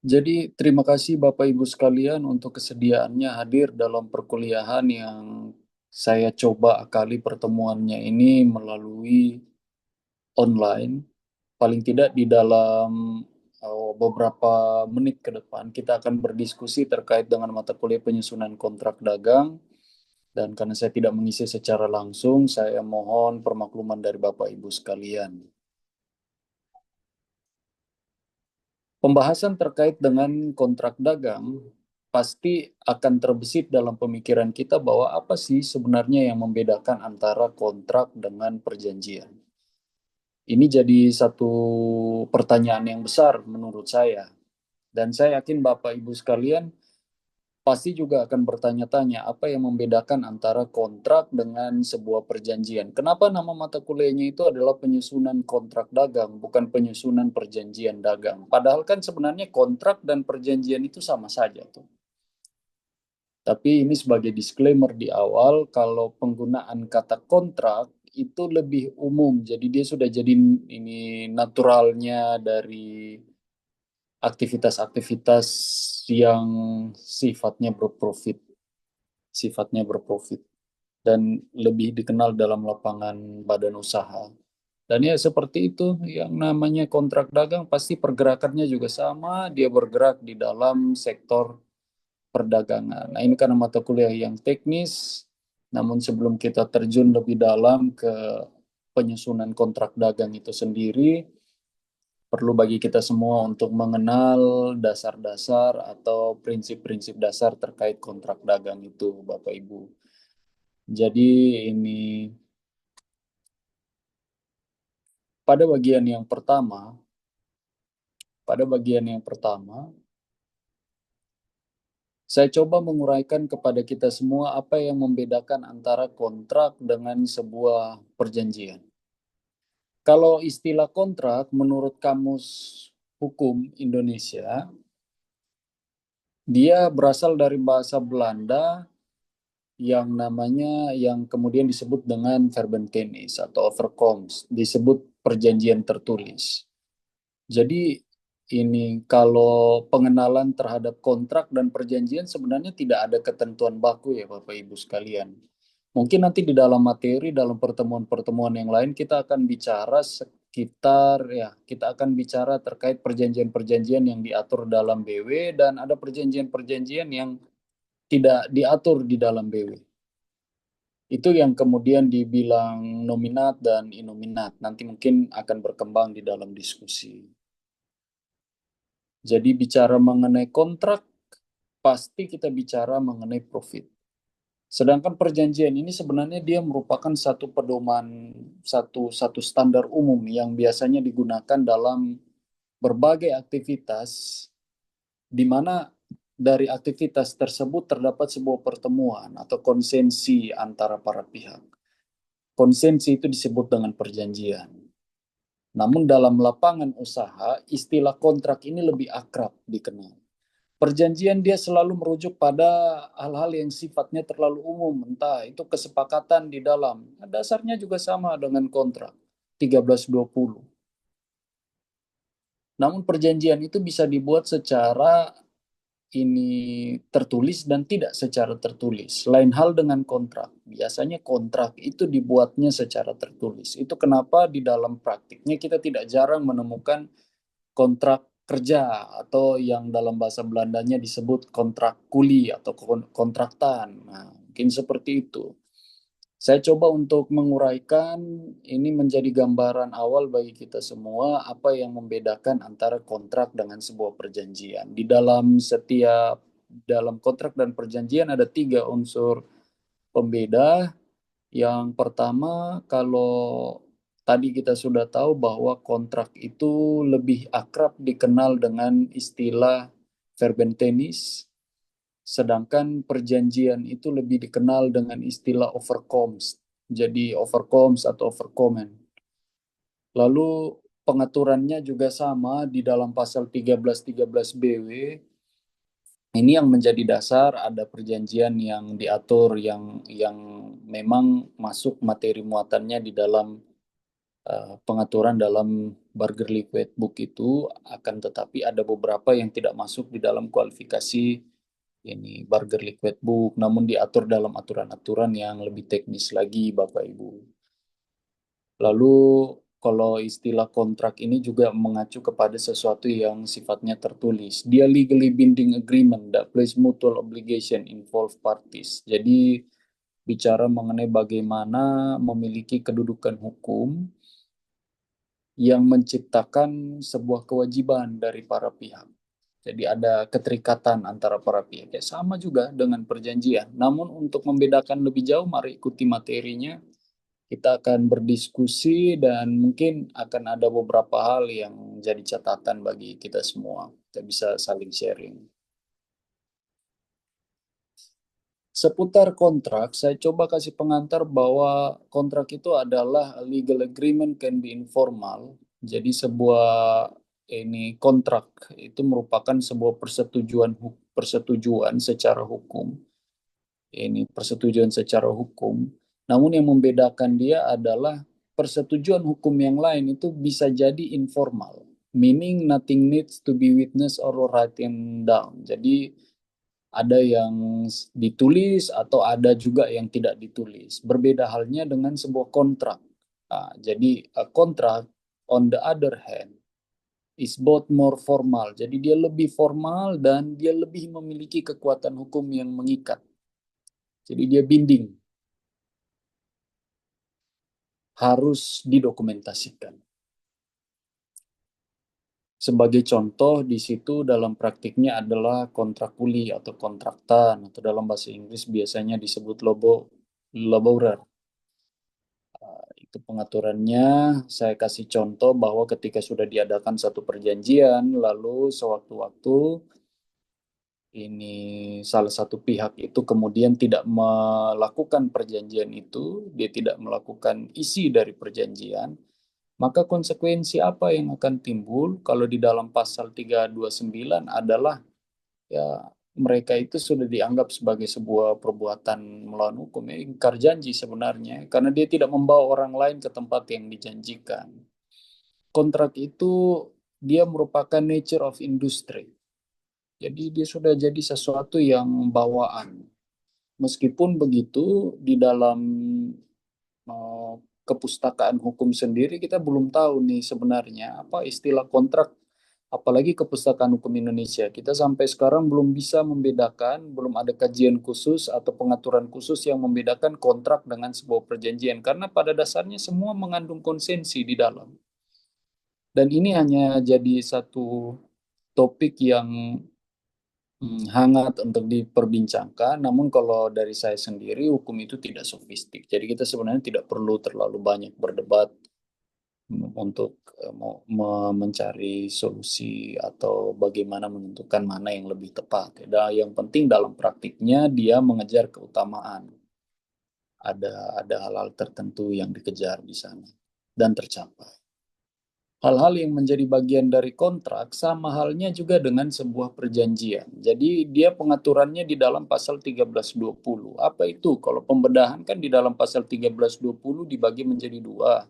Jadi terima kasih Bapak Ibu sekalian untuk kesediaannya hadir dalam perkuliahan yang saya coba akali pertemuannya ini melalui online. Paling tidak di dalam beberapa menit ke depan kita akan berdiskusi terkait dengan mata kuliah penyusunan kontrak dagang. Dan karena saya tidak mengisi secara langsung, saya mohon permakluman dari Bapak Ibu sekalian. Pembahasan terkait dengan kontrak dagang pasti akan terbesit dalam pemikiran kita bahwa apa sih sebenarnya yang membedakan antara kontrak dengan perjanjian. Ini jadi satu pertanyaan yang besar menurut saya. Dan saya yakin Bapak Ibu sekalian pasti juga akan bertanya-tanya apa yang membedakan antara kontrak dengan sebuah perjanjian. Kenapa nama mata kuliahnya itu adalah penyusunan kontrak dagang, bukan penyusunan perjanjian dagang. Padahal kan sebenarnya kontrak dan perjanjian itu sama saja tuh. Tapi ini sebagai disclaimer di awal, kalau penggunaan kata kontrak itu lebih umum. Jadi dia sudah jadi ini naturalnya dari aktivitas-aktivitas yang sifatnya berprofit, sifatnya berprofit dan lebih dikenal dalam lapangan badan usaha. Dan ya seperti itu, yang namanya kontrak dagang pasti pergerakannya juga sama, dia bergerak di dalam sektor perdagangan. Nah, ini karena mata kuliah yang teknis, namun sebelum kita terjun lebih dalam ke penyusunan kontrak dagang itu sendiri, perlu bagi kita semua untuk mengenal dasar-dasar atau prinsip-prinsip dasar terkait kontrak dagang itu, Bapak Ibu. Jadi ini pada bagian yang pertama, pada bagian yang pertama, saya coba menguraikan kepada kita semua apa yang membedakan antara kontrak dengan sebuah perjanjian. Kalau istilah kontrak menurut Kamus Hukum Indonesia, dia berasal dari bahasa Belanda yang kemudian disebut dengan Verbintenis atau overkoms, disebut perjanjian tertulis. Jadi ini kalau pengenalan terhadap kontrak dan perjanjian sebenarnya tidak ada ketentuan baku ya Bapak Ibu sekalian. Mungkin nanti di dalam materi, dalam pertemuan-pertemuan yang lain kita akan bicara kita akan bicara terkait perjanjian-perjanjian yang diatur dalam BW dan ada perjanjian-perjanjian yang tidak diatur di dalam BW. Itu yang kemudian dibilang nominat dan inominat. Nanti mungkin akan berkembang di dalam diskusi. Jadi bicara mengenai kontrak, pasti kita bicara mengenai profit. Sedangkan perjanjian ini sebenarnya dia merupakan satu pedoman, satu standar umum yang biasanya digunakan dalam berbagai aktivitas, di mana dari aktivitas tersebut terdapat sebuah pertemuan atau konsensi antara para pihak. Konsensi itu disebut dengan perjanjian. Namun dalam lapangan usaha, istilah kontrak ini lebih akrab dikenal. Perjanjian dia selalu merujuk pada hal-hal yang sifatnya terlalu umum, entah itu kesepakatan di dalam. Nah, dasarnya juga sama dengan kontrak 1320. Namun perjanjian itu bisa dibuat secara ini tertulis dan tidak secara tertulis. Lain hal dengan kontrak. Biasanya kontrak itu dibuatnya secara tertulis. Itu kenapa di dalam praktiknya kita tidak jarang menemukan kontrak kerja atau yang dalam bahasa Belandanya disebut kontrak kuli atau kontraktan. Nah, mungkin seperti itu. Saya coba untuk menguraikan ini menjadi gambaran awal bagi kita semua apa yang membedakan antara kontrak dengan sebuah perjanjian. Dalam kontrak dan perjanjian ada tiga unsur pembeda. Yang pertama, kalau tadi kita sudah tahu bahwa kontrak itu lebih akrab dikenal dengan istilah verbentenis, sedangkan perjanjian itu lebih dikenal dengan istilah overcomes. Jadi overcomes atau overcommon. Lalu pengaturannya juga sama di dalam pasal 1313 BW. Ini yang menjadi dasar ada perjanjian yang diatur yang memang masuk materi muatannya di dalam pengaturan dalam Burger Liquid Book itu, akan tetapi ada beberapa yang tidak masuk di dalam kualifikasi ini Burger Liquid Book, namun diatur dalam aturan-aturan yang lebih teknis lagi, Bapak Ibu. Lalu kalau istilah kontrak ini juga mengacu kepada sesuatu yang sifatnya tertulis. Dia legally binding agreement that place mutual obligation involve parties. Jadi bicara mengenai bagaimana memiliki kedudukan hukum yang menciptakan sebuah kewajiban dari para pihak. Jadi ada keterikatan antara para pihak. Ya, sama juga dengan perjanjian. Namun untuk membedakan lebih jauh, mari ikuti materinya. Kita akan berdiskusi dan mungkin akan ada beberapa hal yang jadi catatan bagi kita semua. Kita bisa saling sharing. Seputar kontrak, saya coba kasih pengantar bahwa kontrak itu adalah legal agreement can be informal. Jadi sebuah ini kontrak itu merupakan sebuah persetujuan secara hukum. Ini persetujuan secara hukum. Namun yang membedakan dia adalah persetujuan hukum yang lain itu bisa jadi informal. Meaning nothing needs to be witnessed or written down. Jadi ada yang ditulis atau ada juga yang tidak ditulis. Berbeda halnya dengan sebuah kontrak. Nah, jadi kontrak on the other hand is both more formal. Jadi dia lebih formal dan dia lebih memiliki kekuatan hukum yang mengikat. Jadi dia binding, harus didokumentasikan. Sebagai contoh di situ dalam praktiknya adalah kontrak kuli atau kontraktan atau dalam bahasa Inggris biasanya disebut laborer. Itu pengaturannya. Saya kasih contoh bahwa ketika sudah diadakan satu perjanjian, lalu sewaktu-waktu ini salah satu pihak itu kemudian tidak melakukan perjanjian itu, dia tidak melakukan isi dari perjanjian, maka konsekuensi apa yang akan timbul kalau di dalam pasal 329 adalah ya mereka itu sudah dianggap sebagai sebuah perbuatan melawan hukum, ya, ingkar janji sebenarnya, karena dia tidak membawa orang lain ke tempat yang dijanjikan. Kontrak itu dia merupakan nature of industry. Jadi dia sudah jadi sesuatu yang bawaan. Meskipun begitu, di dalam eh, kepustakaan hukum sendiri kita belum tahu nih sebenarnya apa istilah kontrak, apalagi kepustakaan hukum Indonesia. Kita sampai sekarang belum bisa membedakan, belum ada kajian khusus atau pengaturan khusus yang membedakan kontrak dengan sebuah perjanjian karena pada dasarnya semua mengandung konsensi di dalam. Dan ini hanya jadi satu topik yang hangat untuk diperbincangkan. Namun kalau dari saya sendiri, hukum itu tidak sofistik. Jadi kita sebenarnya tidak perlu terlalu banyak berdebat untuk mencari solusi atau bagaimana menentukan mana yang lebih tepat. Dan yang penting dalam praktiknya dia mengejar keutamaan. Ada hal-hal tertentu yang dikejar di sana dan tercapai. Hal-hal yang menjadi bagian dari kontrak sama halnya juga dengan sebuah perjanjian. Jadi dia pengaturannya di dalam pasal 1320. Apa itu? Kalau pembedahan kan di dalam pasal 1320 dibagi menjadi dua.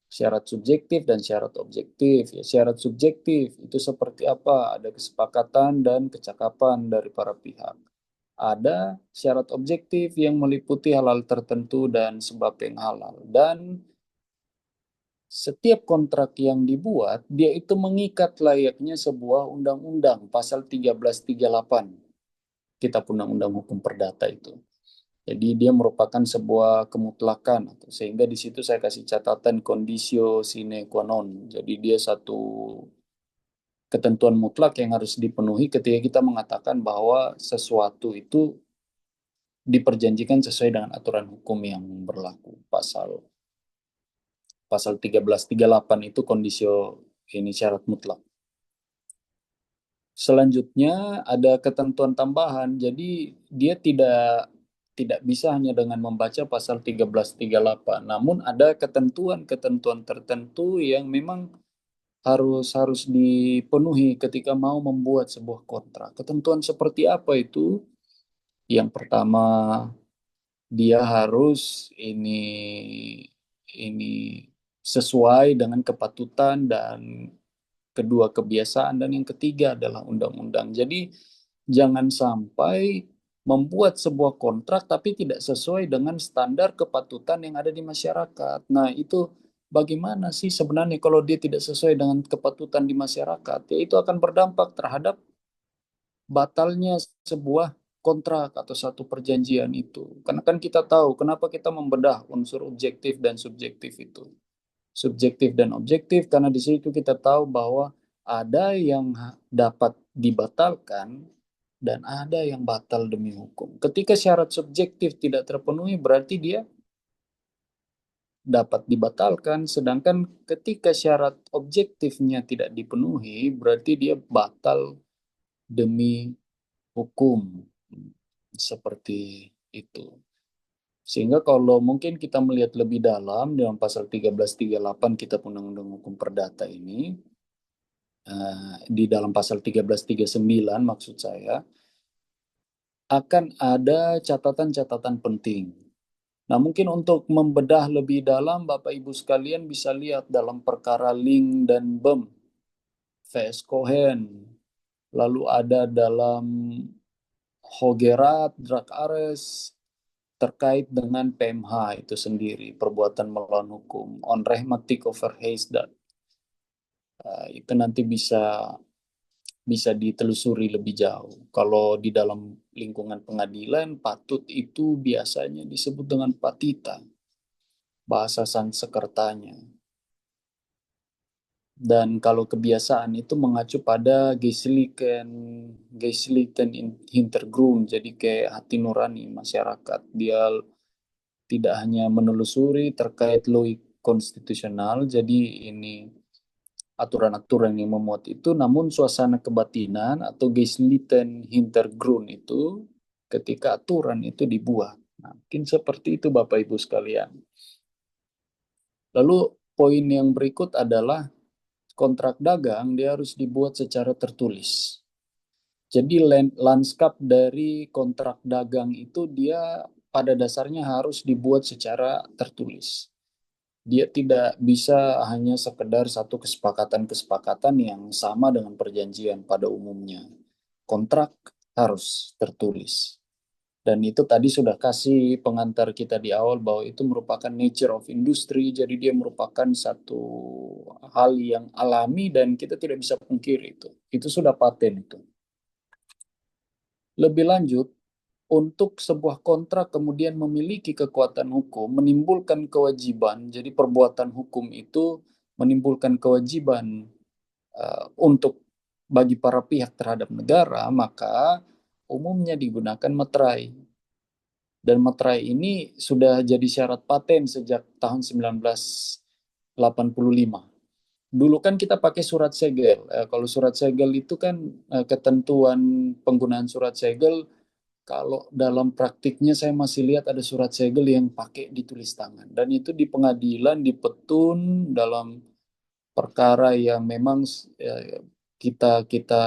Syarat subjektif dan syarat objektif. Ya, syarat subjektif itu seperti apa? Ada kesepakatan dan kecakapan dari para pihak. Ada syarat objektif yang meliputi hal-hal tertentu dan sebab yang halal. Dan setiap kontrak yang dibuat, dia itu mengikat layaknya sebuah undang-undang, pasal 1338 Kitab Undang-Undang Hukum Perdata itu. Jadi dia merupakan sebuah kemutlakan, sehingga di situ saya kasih catatan conditio sine qua non. Jadi dia satu ketentuan mutlak yang harus dipenuhi ketika kita mengatakan bahwa sesuatu itu diperjanjikan sesuai dengan aturan hukum yang berlaku. Pasal 1338 itu kondisio ini syarat mutlak. Selanjutnya ada ketentuan tambahan, jadi dia tidak bisa hanya dengan membaca pasal 1338, namun ada ketentuan-ketentuan tertentu yang memang harus harus dipenuhi ketika mau membuat sebuah kontrak. Ketentuan seperti apa itu? Yang pertama, dia harus ini sesuai dengan kepatutan, dan kedua kebiasaan, dan yang ketiga adalah undang-undang. Jadi jangan sampai membuat sebuah kontrak tapi tidak sesuai dengan standar kepatutan yang ada di masyarakat. Nah, itu bagaimana sih sebenarnya kalau dia tidak sesuai dengan kepatutan di masyarakat? Ya, itu akan berdampak terhadap batalnya sebuah kontrak atau satu perjanjian itu. Karena kan kita tahu kenapa kita membedah unsur objektif dan subjektif itu. Subjektif dan objektif karena di situ kita tahu bahwa ada yang dapat dibatalkan dan ada yang batal demi hukum. Ketika syarat subjektif tidak terpenuhi berarti dia dapat dibatalkan, sedangkan ketika syarat objektifnya tidak dipenuhi berarti dia batal demi hukum. Seperti itu. Sehingga kalau mungkin kita melihat lebih dalam dalam pasal 1338 Kitab Undang-Undang Hukum Perdata ini, di dalam pasal 1339 maksud saya, akan ada catatan-catatan penting. Nah, mungkin untuk membedah lebih dalam, Bapak Ibu sekalian bisa lihat dalam perkara Ling dan Bem, VS Cohen, lalu ada dalam Hogerat, drug arrest, terkait dengan PMH itu sendiri, perbuatan melawan hukum, on rehmatik over Heisdat. Itu nanti bisa bisa ditelusuri lebih jauh. Kalau di dalam lingkungan pengadilan, patut itu biasanya disebut dengan patita, bahasa Sanskertanya. Dan kalau kebiasaan itu mengacu pada Geistlichen Hintergrund, jadi kayak hati nurani masyarakat. Dia tidak hanya menelusuri terkait loik konstitusional, jadi ini aturan-aturan yang memuat itu, namun suasana kebatinan atau Geistlichen Hintergrund itu ketika aturan itu dibuat. Nah, mungkin seperti itu Bapak Ibu sekalian. Lalu poin yang berikut adalah kontrak dagang dia harus dibuat secara tertulis. Jadi lanskap dari kontrak dagang itu dia pada dasarnya harus dibuat secara tertulis. Dia tidak bisa hanya sekedar satu kesepakatan-kesepakatan yang sama dengan perjanjian pada umumnya. Kontrak harus tertulis. Dan itu tadi sudah kasih pengantar kita di awal bahwa itu merupakan nature of industry, jadi dia merupakan satu hal yang alami dan kita tidak bisa pungkiri itu. Itu sudah paten itu. Lebih lanjut, untuk sebuah kontrak kemudian memiliki kekuatan hukum, menimbulkan kewajiban, jadi perbuatan hukum itu menimbulkan kewajiban untuk bagi para pihak terhadap negara, maka umumnya digunakan meterai. Dan meterai ini sudah jadi syarat paten sejak tahun 1985. Dulu kan kita pakai surat segel. Kalau surat segel itu kan ketentuan penggunaan surat segel, kalau dalam praktiknya saya masih lihat ada surat segel yang pakai ditulis tangan. Dan itu di pengadilan, di petun, dalam perkara yang memang kita kita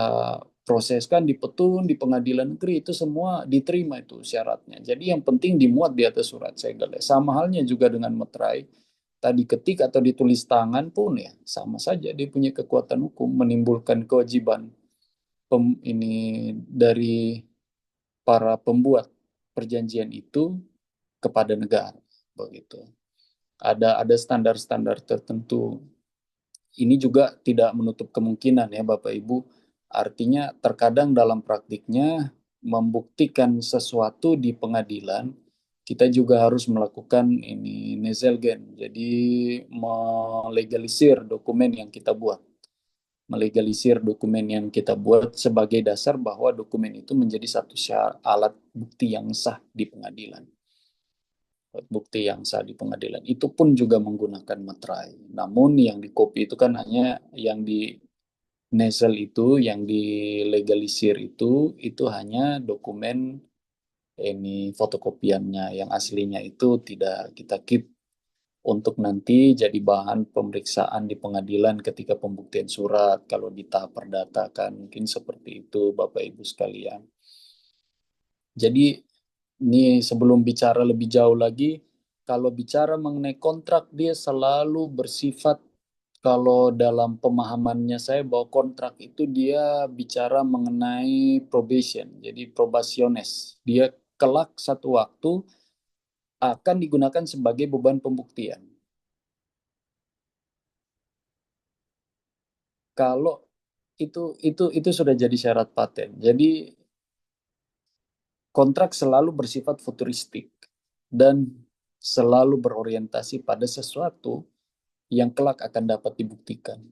proseskan di petun, di pengadilan negeri, itu semua diterima itu syaratnya. Jadi yang penting dimuat di atas surat segel. Sama halnya juga dengan meterai. Tadi ketik atau ditulis tangan pun ya sama saja dia punya kekuatan hukum, menimbulkan kewajiban ini dari para pembuat perjanjian itu kepada negara, begitu. Ada standar-standar tertentu. Ini juga tidak menutup kemungkinan ya Bapak Ibu. Artinya terkadang dalam praktiknya membuktikan sesuatu di pengadilan, kita juga harus melakukan ini Nezelgen. Jadi melegalisir dokumen yang kita buat. Melegalisir dokumen yang kita buat sebagai dasar bahwa dokumen itu menjadi satu alat bukti yang sah di pengadilan. Bukti yang sah di pengadilan. Itu pun juga menggunakan materai. Namun yang di copy itu kan hanya yang di nasal itu, yang dilegalisir itu hanya dokumen ini fotokopiannya, yang aslinya itu tidak kita keep untuk nanti jadi bahan pemeriksaan di pengadilan ketika pembuktian surat kalau di tahap perdata kan mungkin seperti itu Bapak Ibu sekalian. Jadi ini sebelum bicara lebih jauh lagi, Kalau bicara mengenai kontrak, dia selalu bersifat, kalau dalam pemahamannya saya, bahwa kontrak itu dia bicara mengenai probation, jadi probasiones. Dia kelak satu waktu akan digunakan sebagai beban pembuktian. Kalau itu sudah jadi syarat paten. Jadi kontrak selalu bersifat futuristik dan selalu berorientasi pada sesuatu yang kelak akan dapat dibuktikan.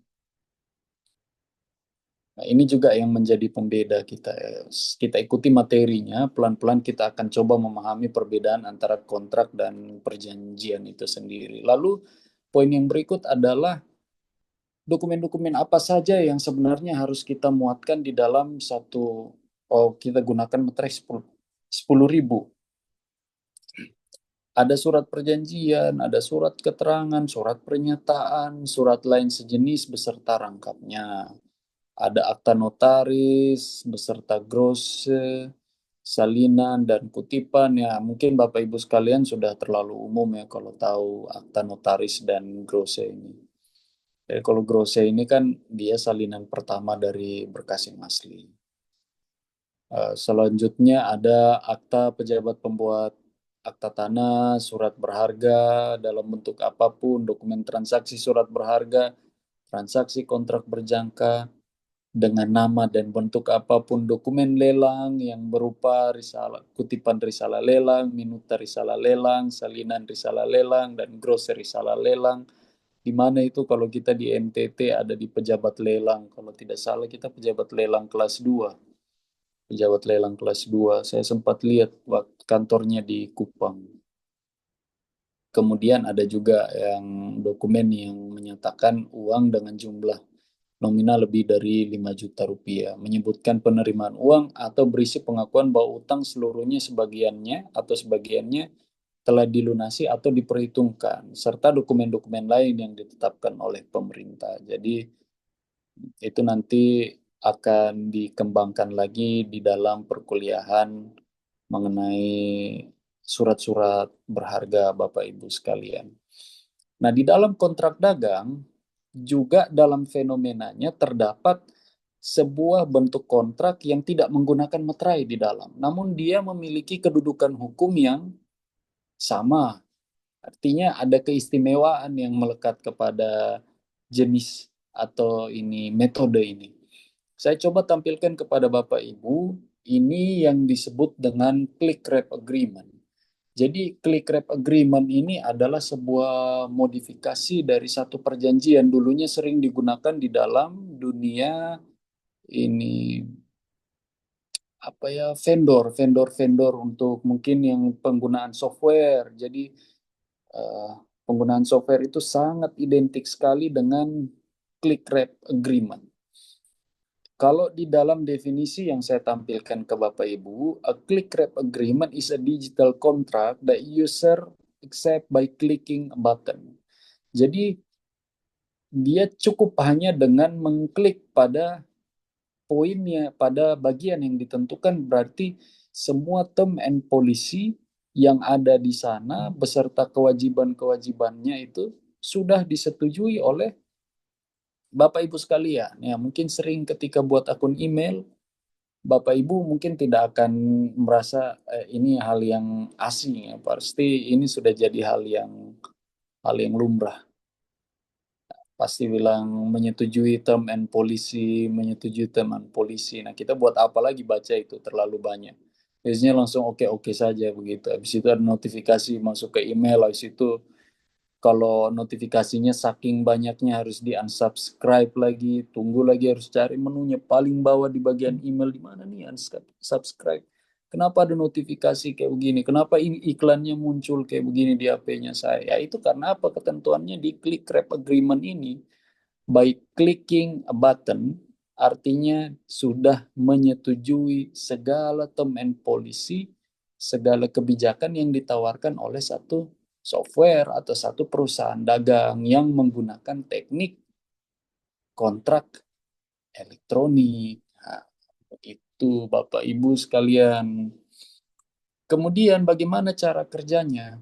Nah, ini juga yang menjadi pembeda kita. Kita ikuti materinya, pelan-pelan kita akan coba memahami perbedaan antara kontrak dan perjanjian itu sendiri. Lalu, poin yang berikut adalah dokumen-dokumen apa saja yang sebenarnya harus kita muatkan di dalam satu, oh kita gunakan materai 10.000. Ada surat perjanjian, ada surat keterangan, surat pernyataan, surat lain sejenis beserta rangkapnya. Ada akta notaris beserta grose, salinan, dan kutipan. Ya, mungkin Bapak Ibu sekalian sudah terlalu umum ya kalau tahu akta notaris dan grose ini. Jadi kalau grose ini kan dia salinan pertama dari berkas yang asli. Selanjutnya ada akta pejabat pembuat akta tanah, surat berharga dalam bentuk apapun, dokumen transaksi surat berharga, transaksi kontrak berjangka dengan nama dan bentuk apapun, dokumen lelang yang berupa risalah, kutipan risalah lelang, minuta risalah lelang, salinan risalah lelang, dan grose risalah lelang. Di mana itu kalau kita di NTT ada di pejabat lelang, kalau tidak salah kita pejabat lelang kelas 2. Pejabat lelang kelas 2. Saya sempat lihat waktu kantornya di Kupang. Kemudian ada juga yang dokumen yang menyatakan uang dengan jumlah nominal lebih dari 5 juta rupiah, menyebutkan penerimaan uang atau berisi pengakuan bahwa utang seluruhnya sebagiannya atau sebagiannya telah dilunasi atau diperhitungkan, serta dokumen-dokumen lain yang ditetapkan oleh pemerintah. Jadi itu nanti akan dikembangkan lagi di dalam perkuliahan mengenai surat-surat berharga Bapak Ibu sekalian. Nah, di dalam kontrak dagang juga dalam fenomenanya terdapat sebuah bentuk kontrak yang tidak menggunakan materai di dalam, namun dia memiliki kedudukan hukum yang sama. Artinya ada keistimewaan yang melekat kepada jenis atau ini metode ini. Saya coba tampilkan kepada Bapak Ibu, ini yang disebut dengan click wrap agreement. Jadi click wrap agreement ini adalah sebuah modifikasi dari satu perjanjian, dulunya sering digunakan di dalam dunia ini, apa ya, vendor untuk mungkin yang penggunaan software. Jadi eh, penggunaan software itu sangat identik sekali dengan click wrap agreement. Kalau di dalam definisi yang saya tampilkan ke Bapak Ibu, a click wrap agreement is a digital contract that user accept by clicking a button. Jadi dia cukup hanya dengan mengklik pada poinnya, pada bagian yang ditentukan, berarti semua term and policy yang ada di sana beserta kewajiban-kewajibannya itu sudah disetujui oleh Bapak Ibu sekalian. Ya, mungkin sering ketika buat akun email, Bapak Ibu mungkin tidak akan merasa ini hal yang asing ya. Pasti ini sudah jadi hal yang lumrah. Pasti bilang menyetujui term and policy, menyetujui term and policy. Nah, kita buat apa lagi baca itu terlalu banyak. Biasanya langsung oke-oke saja begitu. Habis itu ada notifikasi masuk ke email, habis itu kalau notifikasinya saking banyaknya harus di unsubscribe lagi, tunggu lagi, harus cari menunya paling bawah di bagian email, di mana nih unsubscribe. Kenapa ada notifikasi kayak begini? Kenapa ini iklannya muncul kayak begini di HP-nya saya? Ya itu karena apa? Ketentuannya di click wrap agreement ini, by clicking a button, artinya sudah menyetujui segala term and policy, segala kebijakan yang ditawarkan oleh satu software atau satu perusahaan dagang yang menggunakan teknik kontrak elektronik. Nah, itu Bapak Ibu sekalian. Kemudian bagaimana cara kerjanya?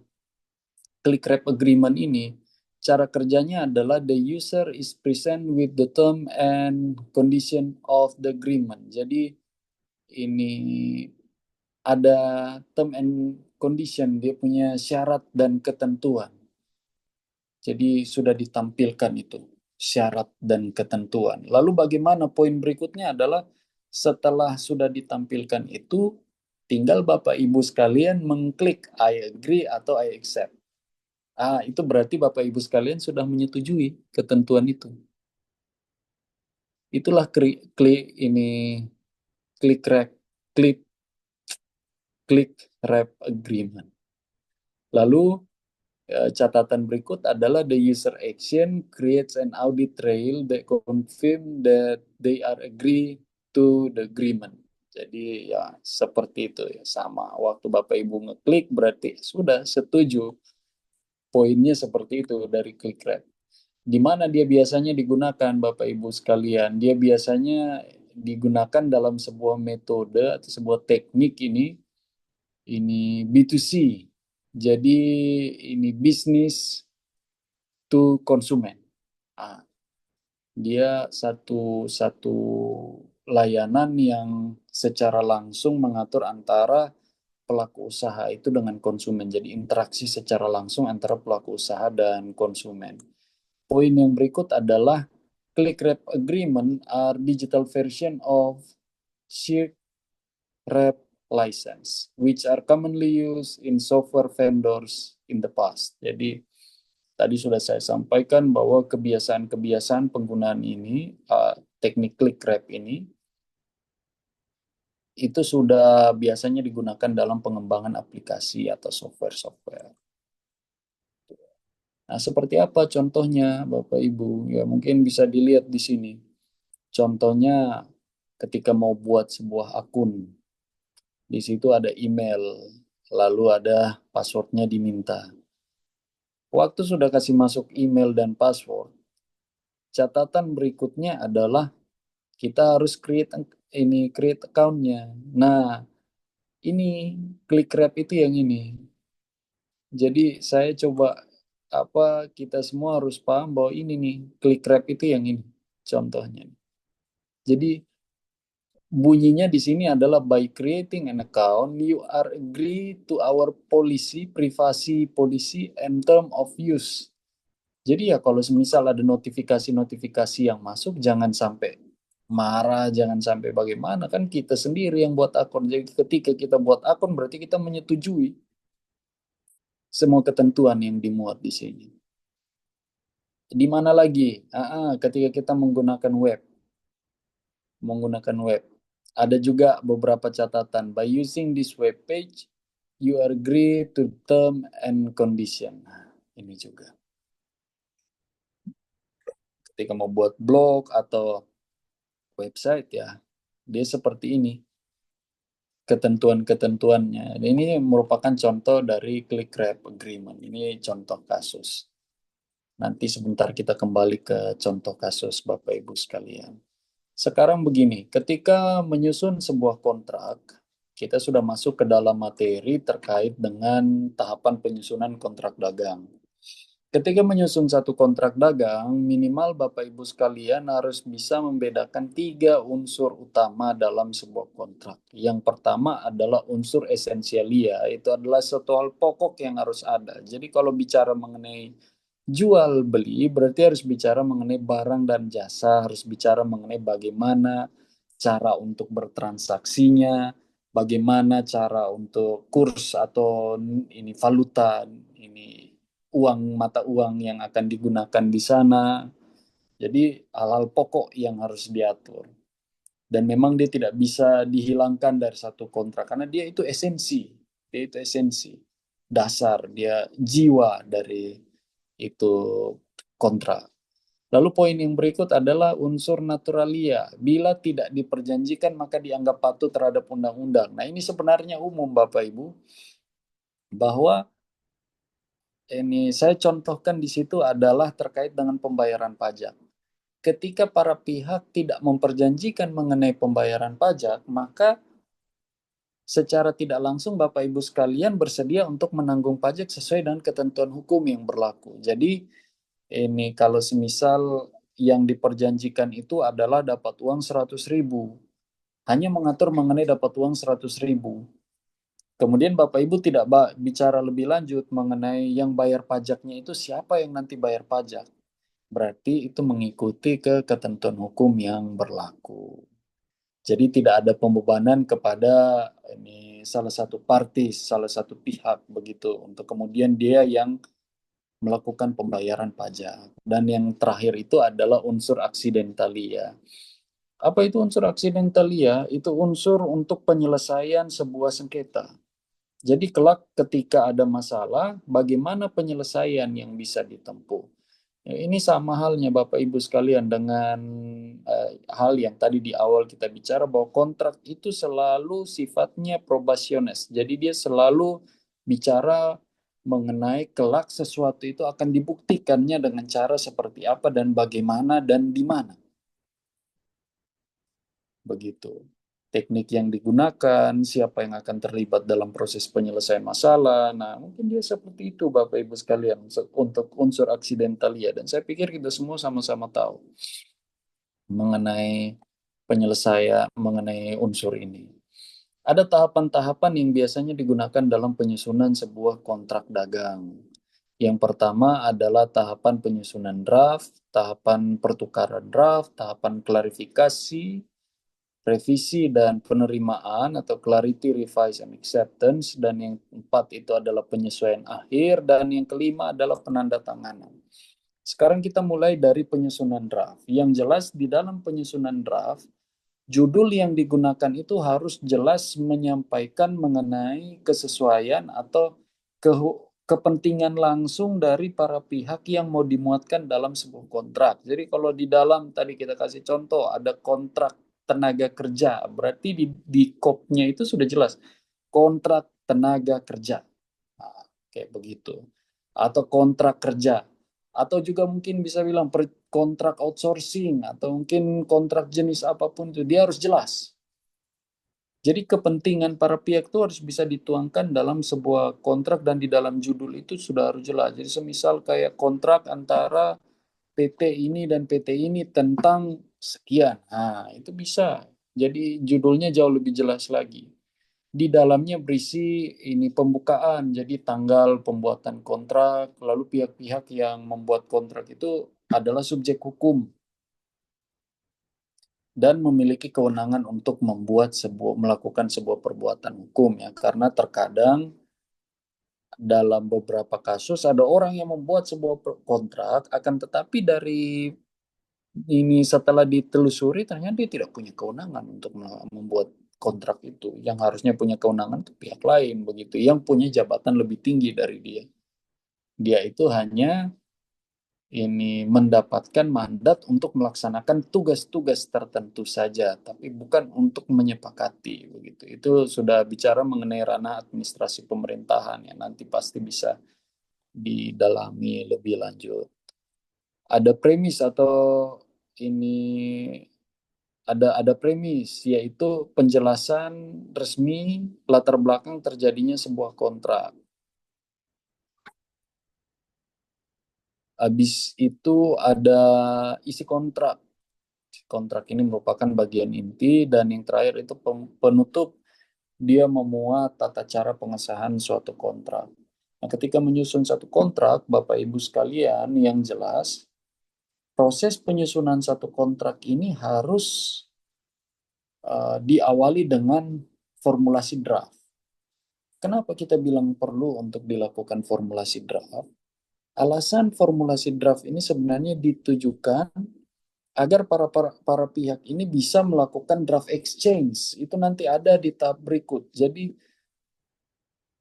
click wrap agreement ini, cara kerjanya adalah the user is present with the term and condition of the agreement. Jadi ini ada term and condition, dia punya syarat dan ketentuan. Jadi sudah ditampilkan itu syarat dan ketentuan. Lalu bagaimana poin berikutnya adalah setelah sudah ditampilkan itu, tinggal Bapak Ibu sekalian mengklik I agree atau I accept. Itu berarti Bapak Ibu sekalian sudah menyetujui ketentuan itu. Itulah click wrap click click wrap agreement. Lalu catatan berikut adalah the user action creates an audit trail that confirm that they are agree to the agreement. Jadi ya seperti itu ya, sama. Waktu Bapak Ibu ngeklik berarti sudah setuju. Poinnya seperti itu dari click wrap. Di mana dia biasanya digunakan Bapak Ibu sekalian? Dia biasanya digunakan dalam sebuah metode atau sebuah teknik ini B2C. Jadi ini bisnis to konsumen. Ah, dia satu layanan yang secara langsung mengatur antara pelaku usaha itu dengan konsumen. Jadi interaksi secara langsung antara pelaku usaha dan konsumen. Poin yang berikut adalah click wrap agreement are digital version of shared wrap license, which are commonly used in software vendors in the past. Jadi tadi sudah saya sampaikan bahwa kebiasaan-kebiasaan penggunaan ini, teknik click wrap ini, itu sudah biasanya digunakan dalam pengembangan aplikasi atau software-software. Nah, seperti apa contohnya, Bapak Ibu? Ya, mungkin bisa dilihat di sini. Contohnya, ketika mau buat sebuah akun, di situ ada email, lalu ada passwordnya diminta. Waktu sudah kasih masuk email dan password, catatan berikutnya adalah kita harus create account-nya. Nah, ini click wrap itu yang ini. Jadi saya coba kita semua harus paham bahwa ini nih click wrap itu yang ini contohnya. Jadi bunyinya di sini adalah by creating an account you are agree to our policy, privacy policy and term of use. Jadi ya kalau semisal ada notifikasi-notifikasi yang masuk, jangan sampai marah, jangan sampai bagaimana, kan kita sendiri yang buat akun. Jadi ketika kita buat akun berarti kita menyetujui semua ketentuan yang dimuat di sini. Di mana lagi? Ketika kita menggunakan web. Ada juga beberapa catatan. By using this web page, you agree to term and condition. Nah, ini juga. Ketika mau buat blog atau website ya, dia seperti ini ketentuan-ketentuannya. Ini merupakan contoh dari click wrap agreement. Ini contoh kasus. Nanti sebentar kita kembali ke contoh kasus Bapak Ibu sekalian. Sekarang begini, ketika menyusun sebuah kontrak, kita sudah masuk ke dalam materi terkait dengan tahapan penyusunan kontrak dagang. Ketika menyusun satu kontrak dagang, minimal Bapak Ibu sekalian harus bisa membedakan 3 unsur utama dalam sebuah kontrak. Yang pertama adalah unsur esensialia, itu adalah satu hal pokok yang harus ada. Jadi kalau bicara mengenai jual beli, berarti harus bicara mengenai barang dan jasa, harus bicara mengenai bagaimana cara untuk bertransaksinya, bagaimana cara untuk kurs atau ini valuta, ini mata uang yang akan digunakan di sana. Jadi hal-hal pokok yang harus diatur. Dan memang dia tidak bisa dihilangkan dari satu kontrak karena dia itu esensi. Dia itu esensi. Dasar, dia jiwa dari itu kontrak. Lalu poin yang berikut adalah unsur naturalia. Bila tidak diperjanjikan maka dianggap patuh terhadap undang-undang. Nah, ini sebenarnya umum Bapak Ibu bahwa ini saya contohkan di situ adalah terkait dengan pembayaran pajak. Ketika para pihak tidak memperjanjikan mengenai pembayaran pajak, maka secara tidak langsung Bapak Ibu sekalian bersedia untuk menanggung pajak sesuai dengan ketentuan hukum yang berlaku. Jadi ini kalau semisal yang diperjanjikan itu adalah dapat uang 100.000, hanya mengatur mengenai dapat uang 100.000. Kemudian Bapak Ibu tidak bicara lebih lanjut mengenai yang bayar pajaknya itu siapa yang nanti bayar pajak. Berarti itu mengikuti ke ketentuan hukum yang berlaku. Jadi tidak ada pembebanan kepada ini salah satu partis, salah satu pihak begitu untuk kemudian dia yang melakukan pembayaran pajak. Dan yang terakhir itu adalah unsur accidentalia. Apa itu unsur accidentalia? Itu unsur untuk penyelesaian sebuah sengketa. Jadi kelak ketika ada masalah, bagaimana penyelesaian yang bisa ditempuh? Ya, ini sama halnya Bapak Ibu sekalian dengan hal yang tadi di awal kita bicara bahwa kontrak itu selalu sifatnya probationes. Jadi dia selalu bicara mengenai kelak sesuatu itu akan dibuktikannya dengan cara seperti apa dan bagaimana dan di mana. Begitu. Teknik yang digunakan, siapa yang akan terlibat dalam proses penyelesaian masalah. Nah, mungkin dia seperti itu Bapak Ibu sekalian untuk unsur aksidentalia. Dan saya pikir kita semua sama-sama tahu mengenai penyelesaian, mengenai unsur ini. Ada tahapan-tahapan yang biasanya digunakan dalam penyusunan sebuah kontrak dagang. Yang pertama adalah tahapan penyusunan draft, tahapan pertukaran draft, tahapan klarifikasi, revisi dan penerimaan atau clarity, revise, and acceptance, dan yang keempat itu adalah penyesuaian akhir, dan yang kelima adalah penandatanganan. Sekarang kita mulai dari penyusunan draft. Yang jelas di dalam penyusunan draft, judul yang digunakan itu harus jelas menyampaikan mengenai kesesuaian atau kepentingan langsung dari para pihak yang mau dimuatkan dalam sebuah kontrak. Jadi kalau di dalam tadi kita kasih contoh ada kontrak tenaga kerja, berarti di kopnya itu sudah jelas kontrak tenaga kerja. Nah, kayak begitu. Atau kontrak kerja. Atau juga mungkin bisa bilang kontrak outsourcing atau mungkin kontrak jenis apapun itu dia harus jelas. Jadi kepentingan para pihak itu harus bisa dituangkan dalam sebuah kontrak dan di dalam judul itu sudah harus jelas. Jadi semisal kayak kontrak antara PT ini dan PT ini tentang sekian. Nah, itu bisa. Jadi judulnya jauh lebih jelas lagi. Di dalamnya berisi ini pembukaan, jadi tanggal pembuatan kontrak, lalu pihak-pihak yang membuat kontrak itu adalah subjek hukum dan memiliki kewenangan untuk melakukan sebuah perbuatan hukum ya, karena terkadang dalam beberapa kasus ada orang yang membuat sebuah kontrak akan tetapi dari ini setelah ditelusuri ternyata dia tidak punya kewenangan untuk membuat kontrak itu. Yang harusnya punya kewenangan itu pihak lain begitu, yang punya jabatan lebih tinggi dari dia. Dia itu hanya ini mendapatkan mandat untuk melaksanakan tugas-tugas tertentu saja, tapi bukan untuk menyepakati begitu. Itu sudah bicara mengenai ranah administrasi pemerintahan yang nanti pasti bisa didalami lebih lanjut. Ada premis atau ini ada premis yaitu penjelasan resmi latar belakang terjadinya sebuah kontrak. Habis itu ada isi kontrak. Kontrak ini merupakan bagian inti dan yang terakhir itu penutup, dia memuat tata cara pengesahan suatu kontrak. Nah, ketika menyusun satu kontrak, Bapak Ibu sekalian, yang jelas proses penyusunan satu kontrak ini harus diawali dengan formulasi draft. Kenapa kita bilang perlu untuk dilakukan formulasi draft? Alasan formulasi draft ini sebenarnya ditujukan agar para pihak ini bisa melakukan draft exchange. Itu nanti ada di tahap berikut. Jadi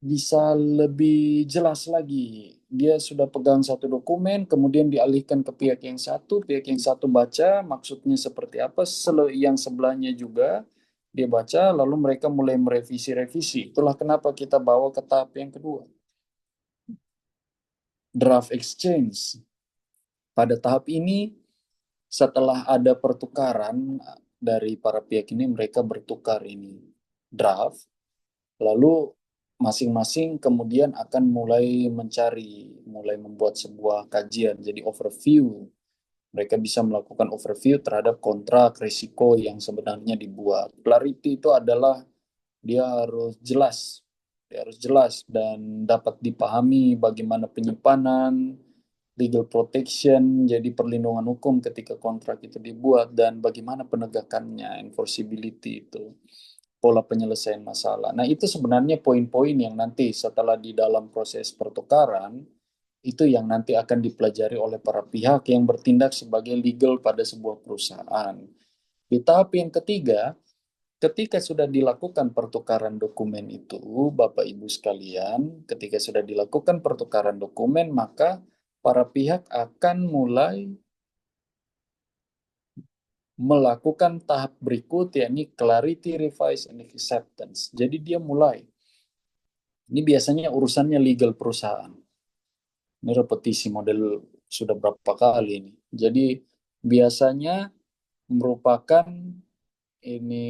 bisa lebih jelas lagi. Dia sudah pegang satu dokumen, kemudian dialihkan ke pihak yang satu baca maksudnya seperti apa, yang sebelahnya juga dia baca, lalu mereka mulai merevisi-revisi. Itulah kenapa kita bawa ke tahap yang kedua. Draft exchange. Pada tahap ini, setelah ada pertukaran dari para pihak ini, mereka bertukar ini draft. Lalu masing-masing kemudian akan mulai membuat sebuah kajian, jadi overview. Mereka bisa melakukan overview terhadap kontrak risiko yang sebenarnya dibuat. Clarity itu adalah dia harus jelas, dan dapat dipahami bagaimana penyimpanan, legal protection, jadi perlindungan hukum ketika kontrak itu dibuat, dan bagaimana penegakannya, enforceability itu, pola penyelesaian masalah. Nah, itu sebenarnya poin-poin yang nanti setelah di dalam proses pertukaran, itu yang nanti akan dipelajari oleh para pihak yang bertindak sebagai legal pada sebuah perusahaan. Di tahap yang ketiga, ketika sudah dilakukan pertukaran dokumen itu, Bapak Ibu sekalian, ketika sudah dilakukan pertukaran dokumen, maka para pihak akan mulai melakukan tahap berikut, yakni clarity, revise, and acceptance. Jadi dia mulai. Ini biasanya urusannya legal perusahaan. Ini repetisi model sudah berapa kali ini. Jadi biasanya merupakan ini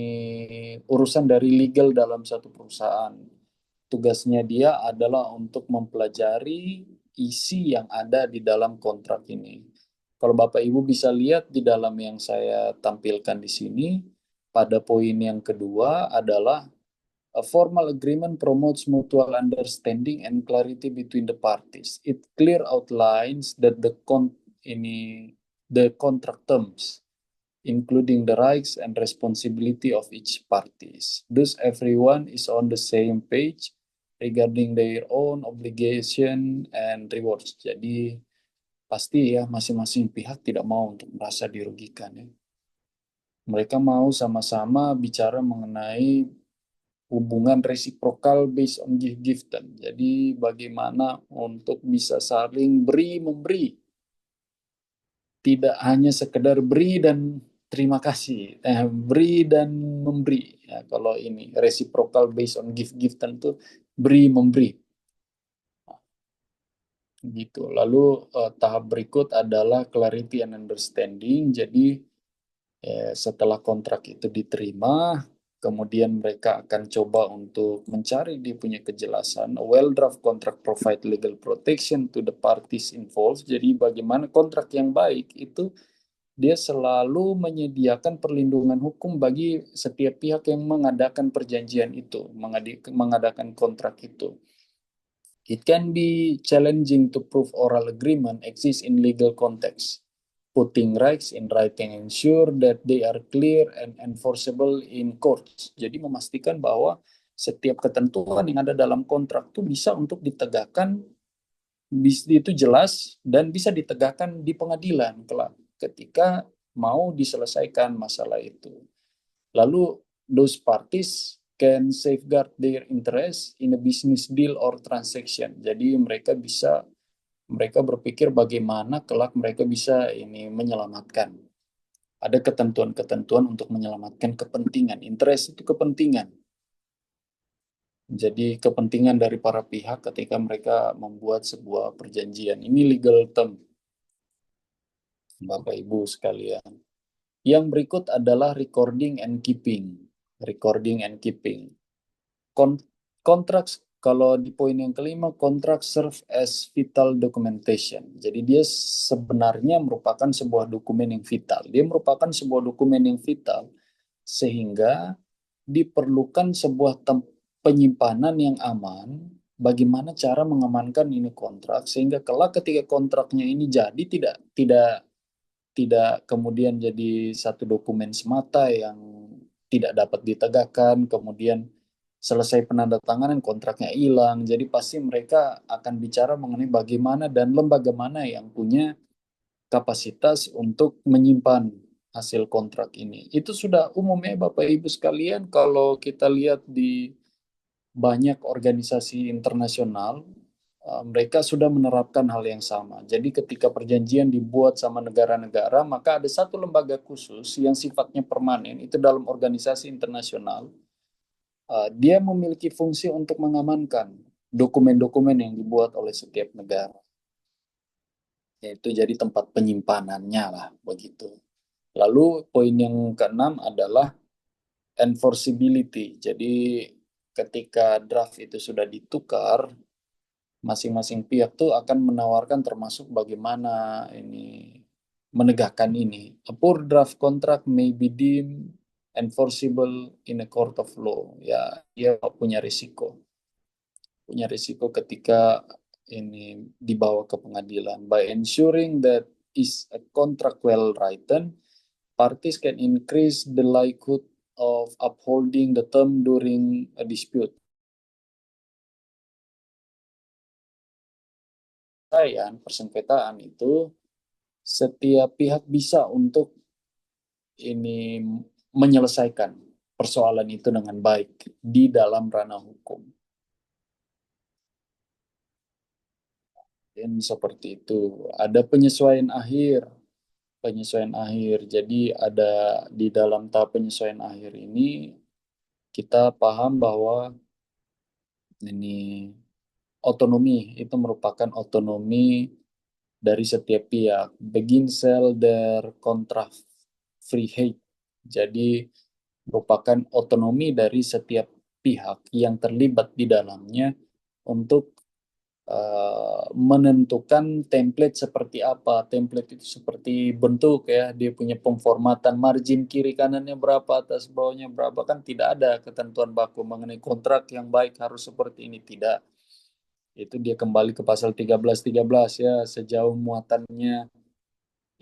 urusan dari legal dalam satu perusahaan. Tugasnya dia adalah untuk mempelajari isi yang ada di dalam kontrak ini. Kalau Bapak Ibu bisa lihat di dalam yang saya tampilkan di sini, pada poin yang kedua adalah a formal agreement promotes mutual understanding and clarity between the parties. It clear outlines that the contract terms, including the rights and responsibility of each parties. Thus, everyone is on the same page regarding their own obligation and rewards. Jadi, pasti ya masing-masing pihak tidak mau untuk merasa dirugikan ya. Mereka mau sama-sama bicara mengenai hubungan resiprokal based on give-give. Jadi, bagaimana untuk bisa saling beri-memberi, tidak hanya sekedar beri dan terima kasih, beri dan memberi. Ya, kalau ini reciprocal based on give-give tentu beri memberi gitu. Lalu tahap berikut adalah clarity and understanding. Jadi setelah kontrak itu diterima, kemudian mereka akan coba untuk mencari dia punya kejelasan. A well draft contract provide legal protection to the parties involved. Jadi bagaimana kontrak yang baik itu dia selalu menyediakan perlindungan hukum bagi setiap pihak yang mengadakan perjanjian itu, mengadakan kontrak itu. It can be challenging to prove oral agreement exists in legal context. Putting rights in writing ensure that they are clear and enforceable in courts. Jadi memastikan bahwa setiap ketentuan yang ada dalam kontrak itu bisa untuk ditegakkan, itu jelas dan bisa ditegakkan di pengadilan kelak ketika mau diselesaikan masalah itu. Lalu those parties can safeguard their interest in a business deal or transaction. Jadi mereka berpikir bagaimana kelak mereka bisa ini menyelamatkan. Ada ketentuan-ketentuan untuk menyelamatkan kepentingan. Interest itu kepentingan. Jadi kepentingan dari para pihak ketika mereka membuat sebuah perjanjian. Ini legal term, Bapak Ibu sekalian. Yang berikut adalah recording and keeping. Recording and keeping. Kontrak, kalau di poin yang kelima, kontrak serve as vital documentation. Jadi dia sebenarnya merupakan sebuah dokumen yang vital. Dia merupakan sebuah dokumen yang vital sehingga diperlukan sebuah penyimpanan yang aman. Bagaimana cara mengamankan ini kontrak sehingga kelak ketika kontraknya ini jadi tidak tidak kemudian jadi satu dokumen semata yang tidak dapat ditegakkan, kemudian selesai penandatanganan kontraknya hilang. Jadi pasti mereka akan bicara mengenai bagaimana dan lembaga mana yang punya kapasitas untuk menyimpan hasil kontrak ini. Itu sudah umumnya Bapak Ibu sekalian kalau kita lihat di banyak organisasi internasional, mereka sudah menerapkan hal yang sama. Jadi ketika perjanjian dibuat sama negara-negara, maka ada satu lembaga khusus yang sifatnya permanen, itu dalam organisasi internasional. Dia memiliki fungsi untuk mengamankan dokumen-dokumen yang dibuat oleh setiap negara. Yaitu jadi tempat penyimpanannya lah, begitu. Lalu poin yang keenam adalah enforceability. Jadi ketika draft itu sudah ditukar, masing-masing pihak tuh akan menawarkan termasuk bagaimana ini menegakkan ini. A poor draft contract may be deemed enforceable in a court of law. Ya, dia punya risiko ketika ini dibawa ke pengadilan. By ensuring that is a contract well written, parties can increase the likelihood of upholding the term during a dispute. Persengketaan itu setiap pihak bisa untuk ini menyelesaikan persoalan itu dengan baik di dalam ranah hukum. Dan seperti itu. Ada penyesuaian akhir. Jadi ada di dalam tahap penyesuaian akhir ini kita paham bahwa ini otonomi itu merupakan otonomi dari setiap pihak. Begin sell their contract free hate. Jadi merupakan otonomi dari setiap pihak yang terlibat di dalamnya untuk menentukan template seperti apa. Template itu seperti bentuk ya, dia punya pemformatan margin kiri kanannya berapa, atas bawahnya berapa, kan tidak ada ketentuan baku mengenai kontrak yang baik harus seperti ini, tidak. Itu dia kembali ke pasal 13 ya, sejauh muatannya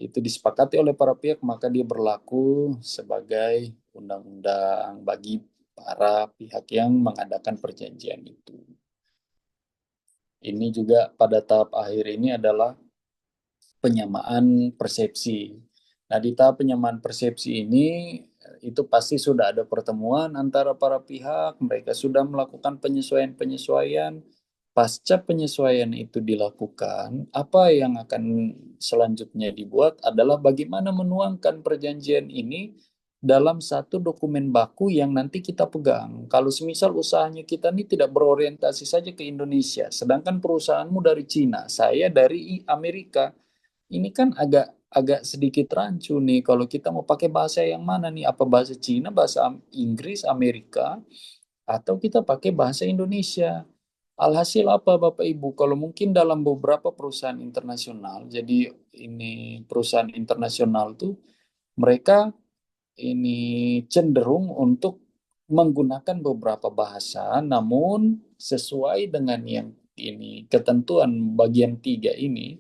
itu disepakati oleh para pihak maka dia berlaku sebagai undang-undang bagi para pihak yang mengadakan perjanjian itu. Ini juga pada tahap akhir ini adalah penyamaan persepsi. Nah, di tahap penyamaan persepsi ini itu pasti sudah ada pertemuan antara para pihak, mereka sudah melakukan penyesuaian-penyesuaian. Pasca penyesuaian itu dilakukan, apa yang akan selanjutnya dibuat adalah bagaimana menuangkan perjanjian ini dalam satu dokumen baku yang nanti kita pegang. Kalau semisal usahanya kita ini tidak berorientasi saja ke Indonesia, sedangkan perusahaanmu dari Cina, saya dari Amerika, ini kan agak agak sedikit rancu nih kalau kita mau pakai bahasa yang mana nih, apa bahasa Cina, bahasa Inggris, Amerika, atau kita pakai bahasa Indonesia. Alhasil apa Bapak Ibu? Kalau mungkin dalam beberapa perusahaan internasional, jadi ini perusahaan internasional tuh mereka ini cenderung untuk menggunakan beberapa bahasa, namun sesuai dengan yang ini ketentuan bagian 3 ini,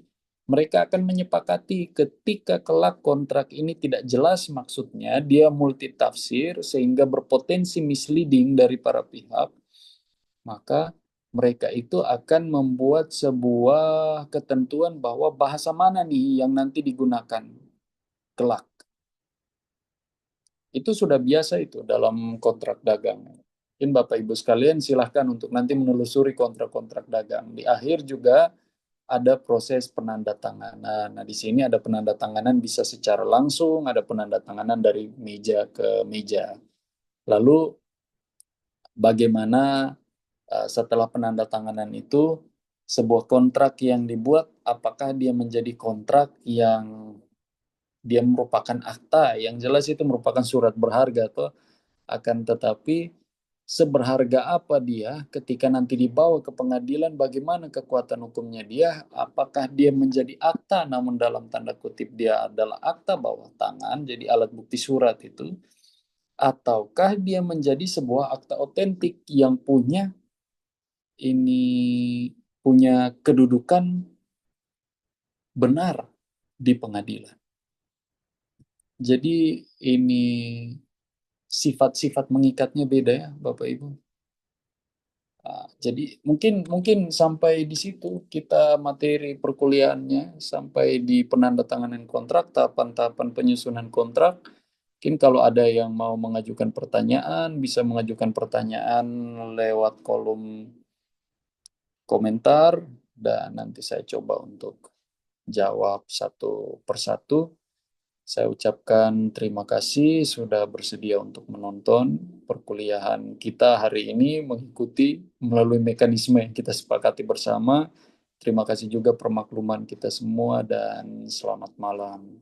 mereka akan menyepakati ketika kelak kontrak ini tidak jelas maksudnya, dia multitafsir sehingga berpotensi misleading dari para pihak, maka mereka itu akan membuat sebuah ketentuan bahwa bahasa mana nih yang nanti digunakan kelak. Itu sudah biasa itu dalam kontrak dagang. Mungkin Bapak Ibu sekalian silahkan untuk nanti menelusuri kontrak-kontrak dagang. Di akhir juga ada proses penandatanganan. Nah, di sini ada penandatanganan bisa secara langsung, ada penandatanganan dari meja ke meja. Lalu bagaimana setelah penandatanganan itu sebuah kontrak yang dibuat, apakah dia menjadi kontrak yang dia merupakan akta, yang jelas itu merupakan surat berharga atau akan tetapi seberharga apa dia ketika nanti dibawa ke pengadilan, bagaimana kekuatan hukumnya dia, apakah dia menjadi akta namun dalam tanda kutip dia adalah akta bawah tangan, jadi alat bukti surat itu, ataukah dia menjadi sebuah akta otentik yang ini punya kedudukan benar di pengadilan. Jadi ini sifat-sifat mengikatnya beda ya Bapak Ibu. Jadi mungkin mungkin sampai di situ kita materi perkuliahannya, sampai di penandatanganan kontrak, tahapan-tahapan penyusunan kontrak. Mungkin kalau ada yang mau mengajukan pertanyaan, bisa mengajukan pertanyaan lewat kolom komentar dan nanti saya coba untuk jawab satu persatu. Saya ucapkan terima kasih sudah bersedia untuk menonton perkuliahan kita hari ini, mengikuti melalui mekanisme yang kita sepakati bersama. Terima kasih juga permakluman kita semua dan selamat malam.